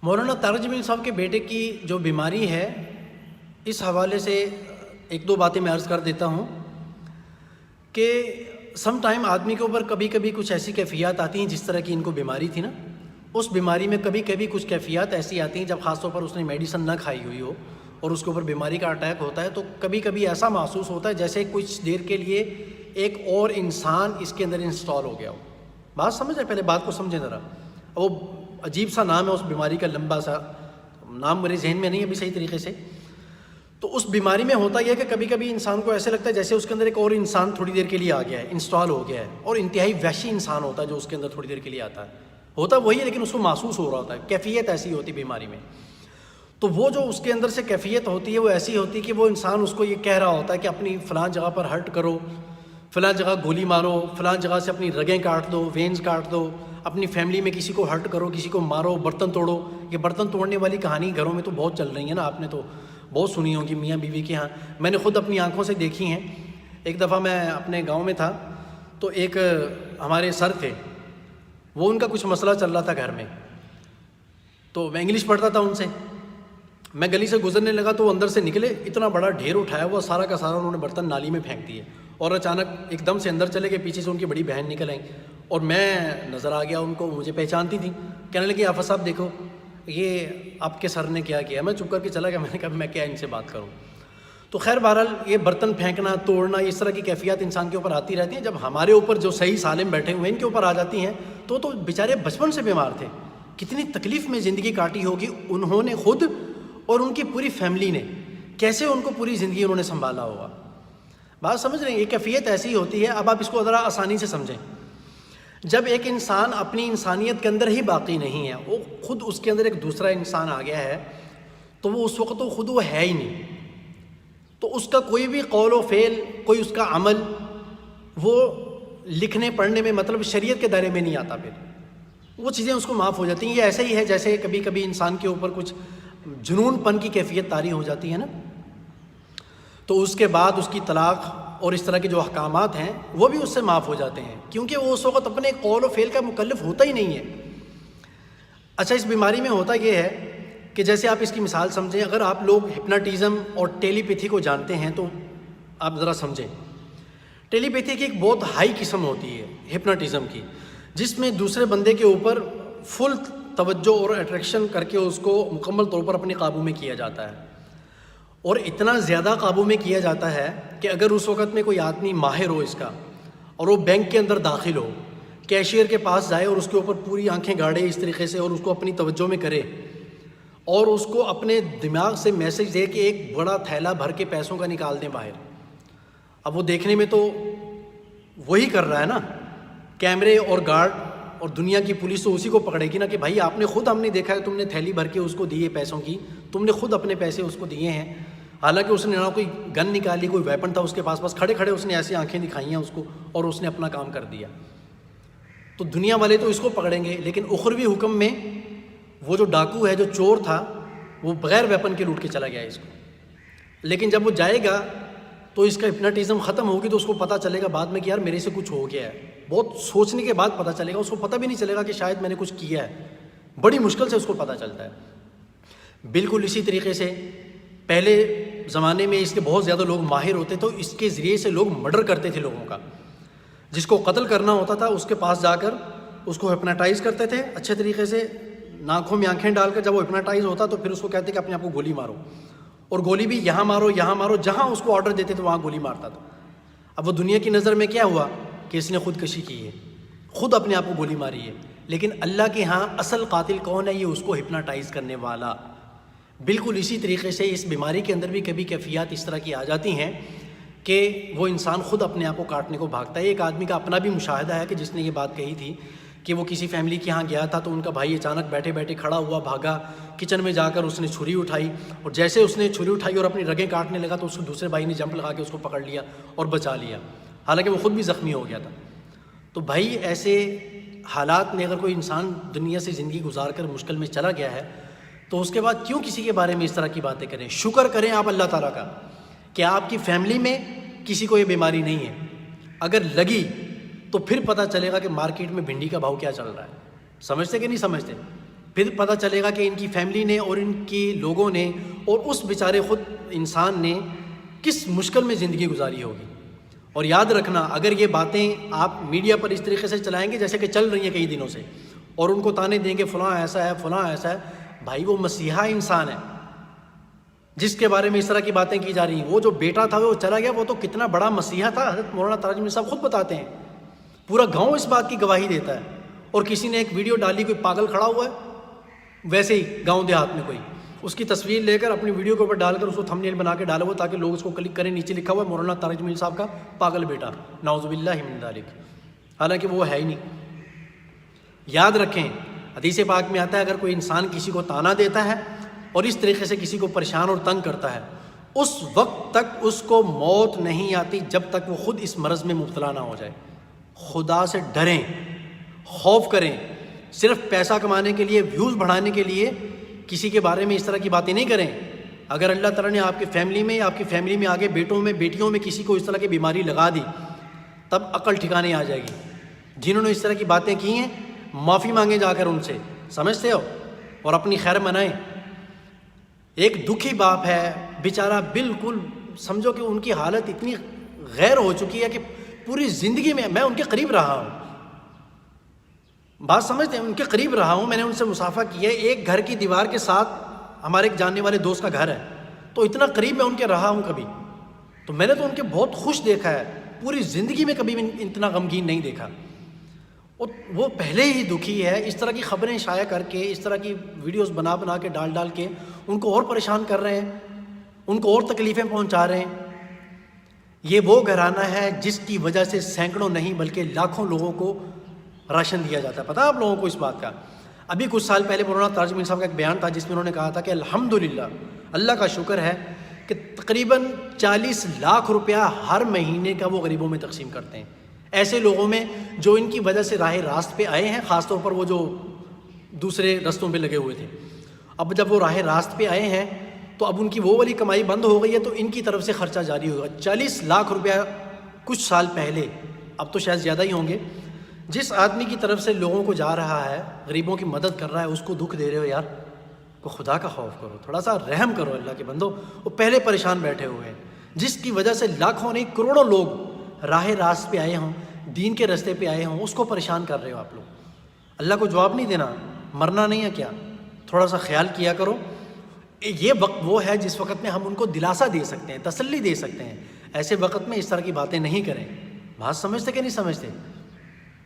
مولانا طارق جمیل صاحب کے بیٹے کی جو بیماری ہے، اس حوالے سے ایک دو باتیں میں عرض کر دیتا ہوں کہ سم ٹائم آدمی کے اوپر کبھی کبھی کچھ ایسی کیفیات آتی ہیں، جس طرح کی ان کو بیماری تھی نا، اس بیماری میں کبھی کبھی کچھ کیفیات ایسی آتی ہیں جب خاص طور پر اس نے میڈیسن نہ کھائی ہوئی ہو اور اس کے اوپر بیماری کا اٹیک ہوتا ہے، تو کبھی کبھی ایسا محسوس ہوتا ہے جیسے کچھ دیر کے لیے ایک اور انسان اس کے اندر انسٹال ہو گیا ہو۔ بات سمجھ رہے؟ پہلے بات کو سمجھیں ذرا۔ وہ عجیب سا نام ہے اس بیماری کا، لمبا سا نام میرے ذہن میں نہیں ابھی صحیح طریقے سے۔ تو اس بیماری میں ہوتا یہ ہے کہ کبھی کبھی انسان کو ایسے لگتا ہے جیسے اس کے اندر ایک اور انسان تھوڑی دیر کے لیے آ گیا ہے، انسٹال ہو گیا ہے، اور انتہائی وحشی انسان ہوتا ہے جو اس کے اندر تھوڑی دیر کے لیے آتا ہے۔ ہوتا وہی ہے لیکن اس کو محسوس ہو رہا ہوتا ہے، کیفیت ایسی ہوتی بیماری میں۔ تو وہ جو اس کے اندر سے کیفیت ہوتی ہے وہ ایسی ہوتی ہے کہ وہ انسان اس کو یہ کہہ رہا ہوتا ہے کہ اپنی فلاں جگہ پر ہرٹ کرو، فلاں جگہ گولی مارو، فلاں جگہ سے اپنی رگیں کاٹ دو، وینز کاٹ دو، اپنی فیملی میں کسی کو ہرٹ کرو، کسی کو مارو، برتن توڑو۔ یہ برتن توڑنے والی کہانی گھروں میں تو بہت چل رہی ہے نا، آپ نے تو بہت سنی ہوگی میاں بیوی کے ہاں۔ میں نے خود اپنی آنکھوں سے دیکھی ہیں۔ ایک دفعہ میں اپنے گاؤں میں تھا تو ایک ہمارے سر تھے، وہ ان کا کچھ مسئلہ چل رہا تھا گھر میں، تو میں انگلش پڑھتا تھا ان سے۔ میں گلی سے گزرنے لگا تو وہ اندر سے نکلے، اتنا بڑا ڈھیر اٹھایا ہوا سارا کا سارا انہوں نے برتن نالی میں پھینک دیے، اور اچانک ایک دم سے اندر چلے گئے، پیچھے سے ان کی بڑی بہن نکل آئیں اور میں نظر آ گیا ان کو، مجھے پہچانتی تھی۔ کہنے لگی آفا صاحب دیکھو یہ آپ کے سر نے کیا کیا۔ میں چپ کر کے چلا گیا، میں نے کہا میں کیا ان سے بات کروں۔ تو خیر بہرحال یہ برتن پھینکنا، توڑنا، اس طرح کی کیفیات انسان کے اوپر آتی رہتی ہیں۔ جب ہمارے اوپر جو صحیح سالم بیٹھے ہوئے ہیں ان کے اوپر آ جاتی ہیں تو بیچارے بچپن سے بیمار تھے، کتنی تکلیف میں زندگی کاٹی ہوگی انہوں نے خود اور ان کی پوری فیملی نے، کیسے ان کو پوری زندگی انہوں نے سنبھالا ہوگا۔ بات سمجھ رہے ہیں؟ یہ کیفیت ایسی ہوتی ہے۔ اب آپ اس کو ذرا آسانی سے سمجھیں۔ جب ایک انسان اپنی انسانیت کے اندر ہی باقی نہیں ہے، وہ خود اس کے اندر ایک دوسرا انسان آ گیا ہے، تو وہ اس وقت خود وہ ہے ہی نہیں، تو اس کا کوئی بھی قول و فعل، کوئی اس کا عمل، وہ لکھنے پڑھنے میں مطلب شریعت کے دائرے میں نہیں آتا، پھر وہ چیزیں اس کو معاف ہو جاتی ہیں۔ یہ ایسا ہی ہے جیسے کبھی کبھی انسان کے اوپر کچھ جنون پن کی کیفیت طاری ہو جاتی ہے نا، تو اس کے بعد اس کی طلاق اور اس طرح کے جو احکامات ہیں وہ بھی اس سے معاف ہو جاتے ہیں، کیونکہ وہ اس وقت اپنے قول و فعل کا مکلف ہوتا ہی نہیں ہے۔ اچھا، اس بیماری میں ہوتا یہ ہے کہ جیسے آپ اس کی مثال سمجھیں، اگر آپ لوگ ہپناٹزم اور ٹیلی پیتھی کو جانتے ہیں تو آپ ذرا سمجھیں۔ ٹیلی پیتھی کی ایک بہت ہائی قسم ہوتی ہے ہپناٹزم کی، جس میں دوسرے بندے کے اوپر فل توجہ اور اٹریکشن کر کے اس کو مکمل طور پر اپنے قابو میں کیا جاتا ہے، اور اتنا زیادہ قابو میں کیا جاتا ہے کہ اگر اس وقت میں کوئی آدمی ماہر ہو اس کا، اور وہ بینک کے اندر داخل ہو، کیشیئر کے پاس جائے اور اس کے اوپر پوری آنکھیں گاڑے اس طریقے سے اور اس کو اپنی توجہ میں کرے، اور اس کو اپنے دماغ سے میسج دے کہ ایک بڑا تھیلا بھر کے پیسوں کا نکال دیں باہر۔ اب وہ دیکھنے میں تو وہی کر رہا ہے نا، کیمرے اور گارڈ اور دنیا کی پولیس تو اسی کو پکڑے گی نا کہ بھائی آپ نے خود، ہم نے دیکھا ہے تم نے تھیلی بھر کے اس کو دیے پیسوں کی، تم نے خود اپنے پیسے اس کو دیے ہیں، حالانکہ اس نے نہ کوئی گن نکالی، کوئی ویپن تھا اس کے پاس، بس کھڑے کھڑے اس نے ایسی آنکھیں دکھائی ہیں اس کو اور اس نے اپنا کام کر دیا۔ تو دنیا والے تو اس کو پکڑیں گے، لیکن اخروی حکم میں وہ جو ڈاکو ہے، جو چور تھا، وہ بغیر ویپن کے لوٹ کے چلا گیا اس کو۔ لیکن جب وہ جائے گا تو اس کا ہپناٹزم ختم ہوگی تو اس کو پتہ چلے گا بعد میں کہ یار میرے سے کچھ ہو گیا ہے، بہت سوچنے کے بعد پتہ چلے گا، اس کو پتہ بھی نہیں چلے گا کہ شاید میں نے کچھ کیا ہے، بڑی مشکل سے اس کو پتہ چلتا ہے۔ بالکل اسی طریقے سے پہلے زمانے میں اس کے بہت زیادہ لوگ ماہر ہوتے تو اس کے ذریعے سے لوگ مرڈر کرتے تھے لوگوں کا، جس کو قتل کرنا ہوتا تھا اس کے پاس جا کر اس کو ہپناٹائز کرتے تھے اچھے طریقے سے، آنکھوں میں آنکھیں ڈال کر، جب وہ ہپناٹائز ہوتا تو پھر اس کو کہتے کہ اپنے آپ کو گولی مارو، اور گولی بھی یہاں مارو یہاں مارو، جہاں اس کو آرڈر دیتے تھے وہاں گولی مارتا تھا۔ اب وہ دنیا کی نظر میں کیا ہوا کہ اس نے خودکشی کی ہے، خود اپنے آپ کو گولی ماری ہے، لیکن اللہ کے ہاں اصل قاتل کون ہے؟ یہ اس کو ہپناٹائز کرنے والا۔ بالکل اسی طریقے سے اس بیماری کے اندر بھی کبھی کیفیات اس طرح کی آ جاتی ہیں کہ وہ انسان خود اپنے آپ کو کاٹنے کو بھاگتا ہے۔ ایک آدمی کا اپنا بھی مشاہدہ ہے کہ جس نے یہ بات کہی تھی کہ وہ کسی فیملی کے ہاں گیا تھا تو ان کا بھائی اچانک بیٹھے بیٹھے کھڑا ہوا، بھاگا کچن میں جا کر اس نے چھری اٹھائی، اور جیسے اس نے چھری اٹھائی اور اپنی رگیں کاٹنے لگا تو اس کو دوسرے بھائی نے جمپ لگا کے اس کو پکڑ لیا اور بچا لیا، حالانکہ وہ خود بھی زخمی ہو گیا تھا۔ تو بھائی ایسے حالات میں اگر کوئی انسان دنیا سے زندگی گزار کر مشکل میں چلا گیا ہے تو اس کے بعد کیوں کسی کے بارے میں اس طرح کی باتیں کریں؟ شکر کریں آپ اللہ تعالیٰ کا کہ آپ کی فیملی میں کسی کو یہ بیماری نہیں ہے، اگر لگی تو پھر پتہ چلے گا کہ مارکیٹ میں بھنڈی کا بھاؤ کیا چل رہا ہے۔ سمجھتے کہ نہیں سمجھتے؟ پھر پتہ چلے گا کہ ان کی فیملی نے اور ان کی لوگوں نے اور اس بیچارے خود انسان نے کس مشکل میں زندگی گزاری ہوگی۔ اور یاد رکھنا، اگر یہ باتیں آپ میڈیا پر اس طریقے سے چلائیں گے جیسے کہ چل رہی ہیں کئی دنوں سے، اور ان کو تانے دیں گے فلاں ایسا ہے فلاں ایسا ہے، بھائی وہ مسیحا انسان ہے جس کے بارے میں اس طرح کی باتیں کی جا رہی ہیں۔ وہ جو بیٹا تھا وہ چلا گیا، وہ تو کتنا بڑا مسیحا تھا، حضرت مولانا تاج میر صاحب خود بتاتے ہیں، پورا گاؤں اس بات کی گواہی دیتا ہے۔ اور کسی نے ایک ویڈیو ڈالی، کوئی پاگل کھڑا ہوا ہے ویسے ہی گاؤں دیہات میں، کوئی اس کی تصویر لے کر اپنی ویڈیو کے اوپر ڈال کر اس کو تھمب نیل بنا کے ڈالا ہوا تاکہ لوگ اس کو کلک کریں، نیچے لکھا ہوا ہے مولانا تاج میر صاحب کا پاگل بیٹا، نعوذ باللہ من ذالک، حالانکہ وہ ہے ہی نہیں۔ یاد رکھیں، حدیث پاک میں آتا ہے اگر کوئی انسان کسی کو تانا دیتا ہے اور اس طریقے سے کسی کو پریشان اور تنگ کرتا ہے، اس وقت تک اس کو موت نہیں آتی جب تک وہ خود اس مرض میں مبتلا نہ ہو جائے۔ خدا سے ڈریں، خوف کریں، صرف پیسہ کمانے کے لیے، ویوز بڑھانے کے لیے کسی کے بارے میں اس طرح کی باتیں نہیں کریں۔ اگر اللہ تعالیٰ نے آپ کی فیملی میں یا آپ کی فیملی میں آگے بیٹوں میں بیٹیوں میں کسی کو اس طرح کی بیماری لگا دی، تب عقل ٹھکانے آ جائے گی۔ جنہوں نے اس طرح کی باتیں کی ہیں، معافی مانگیں جا کر ان سے، سمجھتے ہو، اور اپنی خیر منائیں۔ ایک دکھی باپ ہے بیچارہ، بالکل سمجھو کہ ان کی حالت اتنی غیر ہو چکی ہے کہ پوری زندگی میں ان کے قریب رہا ہوں، بات سمجھتے ہیں، ان کے قریب رہا ہوں، میں نے ان سے مصافحہ کیا ہے، ایک گھر کی دیوار کے ساتھ ہمارے ایک جاننے والے دوست کا گھر ہے، تو اتنا قریب میں ان کے رہا ہوں کبھی، تو میں نے تو ان کے بہت خوش دیکھا ہے، پوری زندگی میں کبھی بھی اتنا غمگین نہیں دیکھا۔ اور وہ پہلے ہی دکھی ہے، اس طرح کی خبریں شائع کر کے، اس طرح کی ویڈیوز بنا کے ڈال کے ان کو اور پریشان کر رہے ہیں، ان کو اور تکلیفیں پہنچا رہے ہیں۔ یہ وہ گھرانہ ہے جس کی وجہ سے سینکڑوں نہیں بلکہ لاکھوں لوگوں کو راشن دیا جاتا ہے، پتہ ہے آپ لوگوں کو اس بات کا؟ ابھی کچھ سال پہلے مولانا تاج میر صاحب کا ایک بیان تھا جس میں انہوں نے کہا تھا کہ الحمدللہ، اللہ کا شکر ہے کہ تقریباً 40 لاکھ روپیہ ہر مہینے کا وہ غریبوں میں تقسیم کرتے ہیں، ایسے لوگوں میں جو ان کی وجہ سے راہ راست پہ آئے ہیں، خاص طور پر وہ جو دوسرے رستوں پہ لگے ہوئے تھے۔ اب جب وہ راہ راست پہ آئے ہیں تو اب ان کی وہ والی کمائی بند ہو گئی ہے، تو ان کی طرف سے خرچہ جاری ہوگا۔ 40 لاکھ روپیہ کچھ سال پہلے، اب تو شاید زیادہ ہی ہوں گے، جس آدمی کی طرف سے لوگوں کو جا رہا ہے، غریبوں کی مدد کر رہا ہے، اس کو دکھ دے رہے ہو یار، کو خدا کا خوف کرو، تھوڑا سا رحم کرو اللہ کے بندو۔ وہ پہلے پریشان بیٹھے ہوئے ہیں، جس کی وجہ سے لاکھوں نہیں کروڑوں لوگ راہ راست پہ آئے ہوں، دین کے راستے پہ آئے ہوں، اس کو پریشان کر رہے ہو آپ لوگ۔ اللہ کو جواب نہیں دینا، مرنا نہیں ہے کیا؟ تھوڑا سا خیال کیا کرو۔ یہ وقت وہ ہے جس وقت میں ہم ان کو دلاسا دے سکتے ہیں، تسلی دے سکتے ہیں، ایسے وقت میں اس طرح کی باتیں نہیں کریں۔ بات سمجھتے کہ نہیں سمجھتے؟